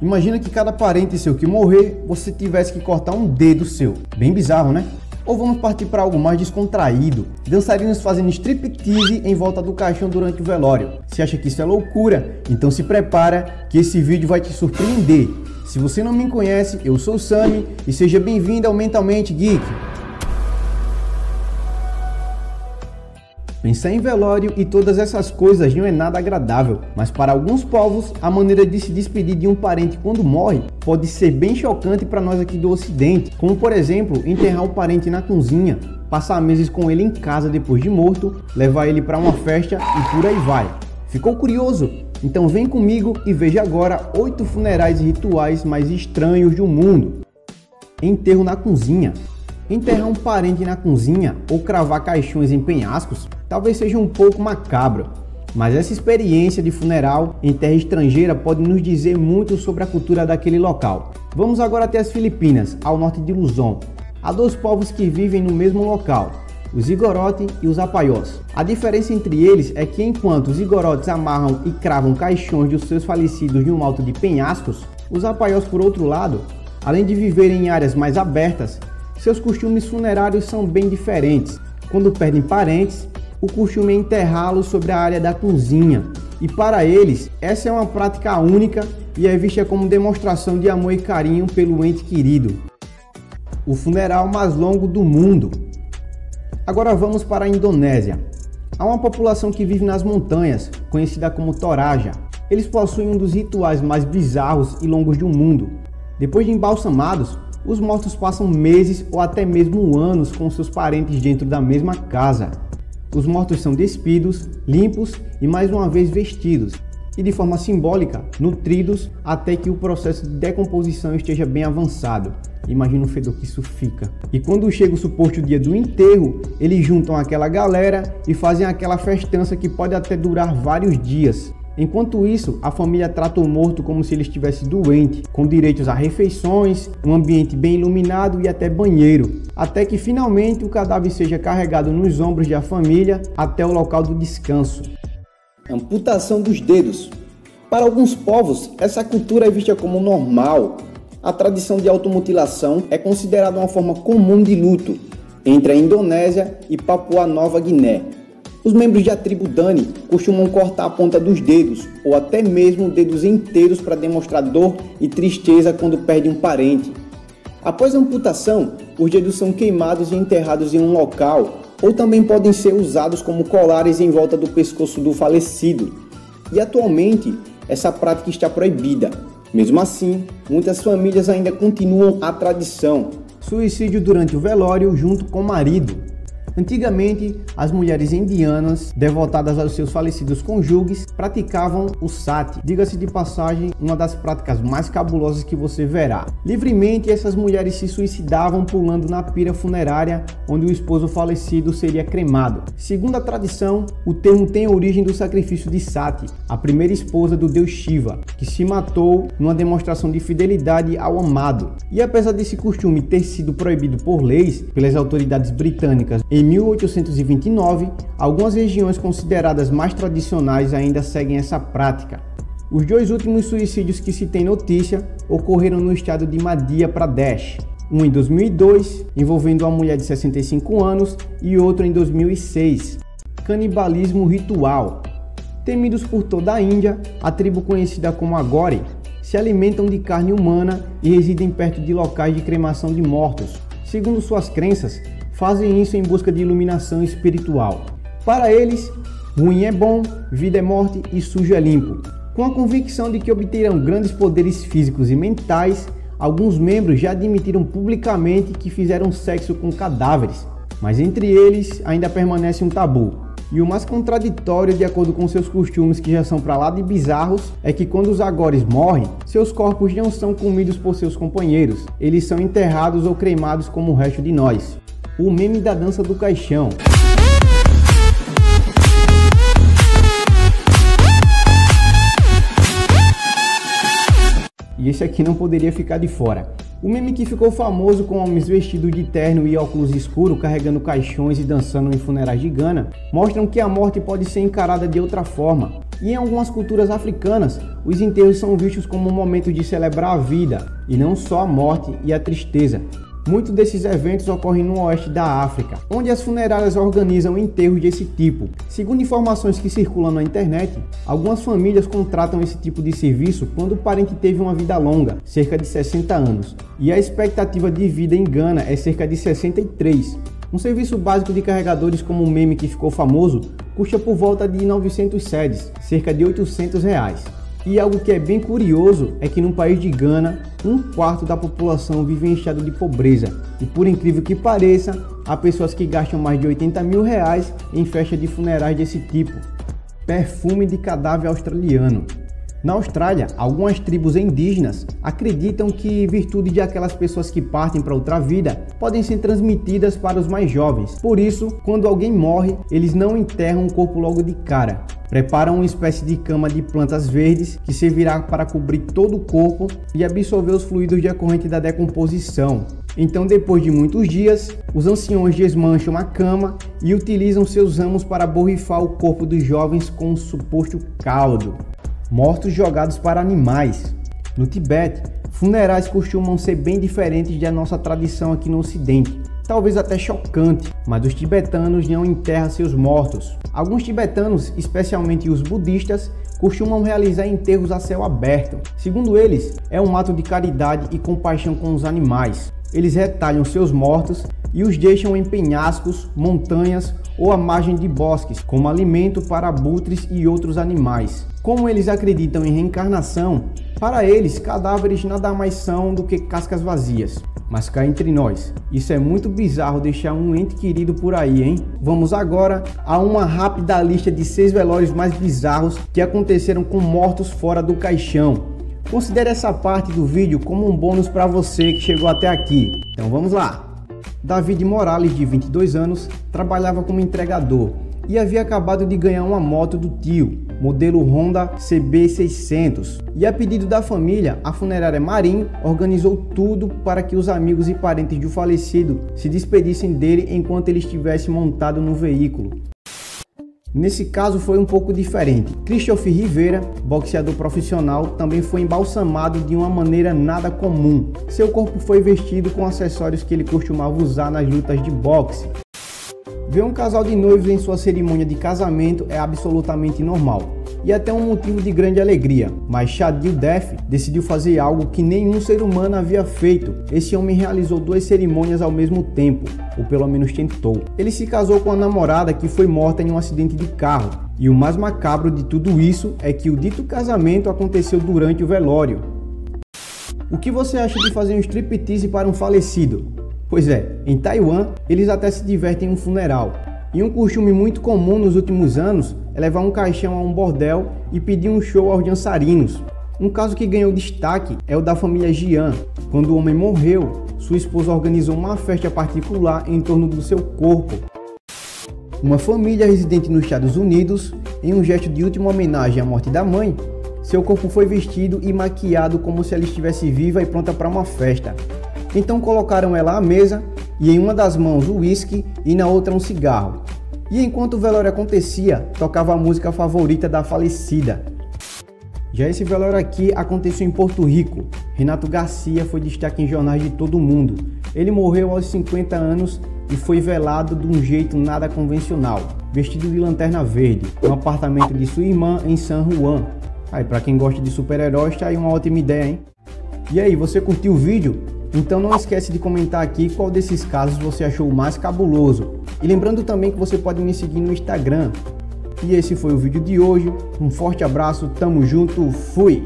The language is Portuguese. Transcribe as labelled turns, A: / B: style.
A: Imagina que cada parente seu que morrer, você tivesse que cortar um dedo seu. Bem bizarro, né? Ou vamos partir para algo mais descontraído. Dançarinos fazendo striptease em volta do caixão durante o velório. Você acha que isso é loucura? Então se prepara que esse vídeo vai te surpreender. Se você não me conhece, eu sou o Sami e seja bem-vindo ao Mentalmente Geek. Pensar em velório e todas essas coisas não é nada agradável, mas para alguns povos, a maneira de se despedir de um parente quando morre pode ser bem chocante para nós aqui do Ocidente, como por exemplo, enterrar um parente na cozinha, passar meses com ele em casa depois de morto, levar ele para uma festa e por aí vai. Ficou curioso? Então vem comigo e veja agora 8 funerais e rituais mais estranhos do mundo. Enterro na cozinha. Enterrar um parente na cozinha ou cravar caixões em penhascos talvez seja um pouco macabro, mas essa experiência de funeral em terra estrangeira pode nos dizer muito sobre a cultura daquele local. Vamos agora até as Filipinas, ao norte de Luzon. Há 2 povos que vivem no mesmo local, os Igorote e os Apaiós. A diferença entre eles é que enquanto os Igorotes amarram e cravam caixões dos seus falecidos de um alto de penhascos, os Apaiós, por outro lado, além de viverem em áreas mais abertas, seus costumes funerários são bem diferentes. Quando perdem parentes, o costume é enterrá-los sobre a área da cozinha. E para eles, essa é uma prática única e é vista como demonstração de amor e carinho pelo ente querido. O funeral mais longo do mundo. Agora vamos para a Indonésia. Há uma população que vive nas montanhas, conhecida como Toraja. Eles possuem um dos rituais mais bizarros e longos do mundo. Depois de embalsamados, os mortos passam meses ou até mesmo anos com seus parentes dentro da mesma casa. Os mortos são despidos, limpos e mais uma vez vestidos, e de forma simbólica, nutridos até que o processo de decomposição esteja bem avançado. Imagina o fedor que isso fica. E quando chega o suposto dia do enterro, eles juntam aquela galera e fazem aquela festança que pode até durar vários dias. Enquanto isso, a família trata o morto como se ele estivesse doente, com direitos a refeições, um ambiente bem iluminado e até banheiro, até que finalmente o cadáver seja carregado nos ombros da família até o local do descanso. Amputação dos dedos. Para alguns povos, essa cultura é vista como normal. A tradição de automutilação é considerada uma forma comum de luto entre a Indonésia e Papua Nova Guiné. Os membros da tribo Dani costumam cortar a ponta dos dedos ou até mesmo dedos inteiros para demonstrar dor e tristeza quando perde um parente. Após a amputação, os dedos são queimados e enterrados em um local, ou também podem ser usados como colares em volta do pescoço do falecido. E atualmente, essa prática está proibida. Mesmo assim, muitas famílias ainda continuam a tradição. Suicídio durante o velório junto com o marido. Antigamente, as mulheres indianas, devotadas aos seus falecidos cônjuges, praticavam o sati. Diga-se de passagem, uma das práticas mais cabulosas que você verá. Livremente, essas mulheres se suicidavam pulando na pira funerária, onde o esposo falecido seria cremado. Segundo a tradição, o termo tem origem do sacrifício de Sati, a primeira esposa do deus Shiva, que se matou numa demonstração de fidelidade ao amado. E apesar desse costume ter sido proibido por leis pelas autoridades britânicas em 1829, algumas regiões consideradas mais tradicionais ainda seguem essa prática. Os 2 últimos suicídios que se tem notícia ocorreram no estado de Madhya Pradesh, um em 2002, envolvendo uma mulher de 65 anos, e outro em 2006. Canibalismo ritual. Temidos por toda a Índia, a tribo conhecida como Agori se alimentam de carne humana e residem perto de locais de cremação de mortos. Segundo suas crenças, fazem isso em busca de iluminação espiritual. Para eles, ruim é bom, vida é morte e sujo é limpo. Com a convicção de que obterão grandes poderes físicos e mentais, alguns membros já admitiram publicamente que fizeram sexo com cadáveres, mas entre eles ainda permanece um tabu. E o mais contraditório, de acordo com seus costumes que já são pra lá de bizarros, é que quando os Agoris morrem, seus corpos não são comidos por seus companheiros, eles são enterrados ou cremados como o resto de nós. O meme da dança do caixão. e esse aqui não poderia ficar de fora. O meme que ficou famoso com homens vestidos de terno e óculos escuros carregando caixões e dançando em funerais de Gana mostram que a morte pode ser encarada de outra forma. E em algumas culturas africanas, os enterros são vistos como um momento de celebrar a vida e não só a morte e a tristeza. Muitos desses eventos ocorrem no oeste da África, onde as funerárias organizam enterros desse tipo. Segundo informações que circulam na internet, algumas famílias contratam esse tipo de serviço quando o parente teve uma vida longa, cerca de 60 anos, e a expectativa de vida em Gana é cerca de 63. Um serviço básico de carregadores como o meme que ficou famoso custa por volta de 900 cedis, cerca de R$800. E algo que é bem curioso é que no país de Gana, 1/4 da população vive em estado de pobreza. E por incrível que pareça, há pessoas que gastam mais de R$80 mil em festas de funerais desse tipo. Perfume de cadáver australiano. Na Austrália, algumas tribos indígenas acreditam que virtudes de aquelas pessoas que partem para outra vida podem ser transmitidas para os mais jovens. Por isso, quando alguém morre, eles não enterram o corpo logo de cara. Preparam uma espécie de cama de plantas verdes que servirá para cobrir todo o corpo e absorver os fluidos decorrentes da decomposição. Então, depois de muitos dias, os anciões desmancham a cama e utilizam seus ramos para borrifar o corpo dos jovens com um suposto caldo. Mortos jogados para animais. No Tibete, funerais costumam ser bem diferentes da nossa tradição aqui no Ocidente. Talvez até chocante, mas os tibetanos não enterram seus mortos. Alguns tibetanos, especialmente os budistas, costumam realizar enterros a céu aberto. Segundo eles, é um ato de caridade e compaixão com os animais. Eles retalham seus mortos e os deixam em penhascos, montanhas ou à margem de bosques, como alimento para abutres e outros animais. Como eles acreditam em reencarnação, para eles cadáveres nada mais são do que cascas vazias. Mas cá entre nós, isso é muito bizarro deixar um ente querido por aí, hein? Vamos agora a uma rápida lista de 6 velórios mais bizarros que aconteceram com mortos fora do caixão. Considere essa parte do vídeo como um bônus para você que chegou até aqui. Então vamos lá! David Morales, de 22 anos, trabalhava como entregador e havia acabado de ganhar uma moto do tio, modelo Honda CB600. E a pedido da família, a funerária Marinho organizou tudo para que os amigos e parentes do falecido se despedissem dele enquanto ele estivesse montado no veículo. Nesse caso foi um pouco diferente. Christophe Rivera, boxeador profissional, também foi embalsamado de uma maneira nada comum. Seu corpo foi vestido com acessórios que ele costumava usar nas lutas de boxe. Ver um casal de noivos em sua cerimônia de casamento é absolutamente normal e até um motivo de grande alegria, mas Shadil Def decidiu fazer algo que nenhum ser humano havia feito. Esse homem realizou 2 cerimônias ao mesmo tempo, ou pelo menos tentou. Ele se casou com a namorada que foi morta em um acidente de carro, e o mais macabro de tudo isso é que o dito casamento aconteceu durante o velório. O que você acha de fazer um striptease para um falecido? Pois é, em Taiwan, eles até se divertem em um funeral. E um costume muito comum nos últimos anos é levar um caixão a um bordel e pedir um show aos dançarinos. Um caso que ganhou destaque é o da família Jian. Quando o homem morreu, sua esposa organizou uma festa particular em torno do seu corpo. Uma família residente nos Estados Unidos, em um gesto de última homenagem à morte da mãe, seu corpo foi vestido e maquiado como se ela estivesse viva e pronta para uma festa. Então colocaram ela à mesa e em uma das mãos o uísque e na outra um cigarro. E enquanto o velório acontecia, tocava a música favorita da falecida. Já esse velório aqui aconteceu em Porto Rico. Renato Garcia foi destaque em jornais de todo o mundo. Ele morreu aos 50 anos e foi velado de um jeito nada convencional, vestido de lanterna verde, no apartamento de sua irmã em San Juan. Aí, para quem gosta de super-heróis, tá aí uma ótima ideia, hein? E aí, você curtiu o vídeo? Então não esquece de comentar aqui qual desses casos você achou o mais cabuloso. E lembrando também que você pode me seguir no Instagram. E esse foi o vídeo de hoje. Um forte abraço, tamo junto, fui!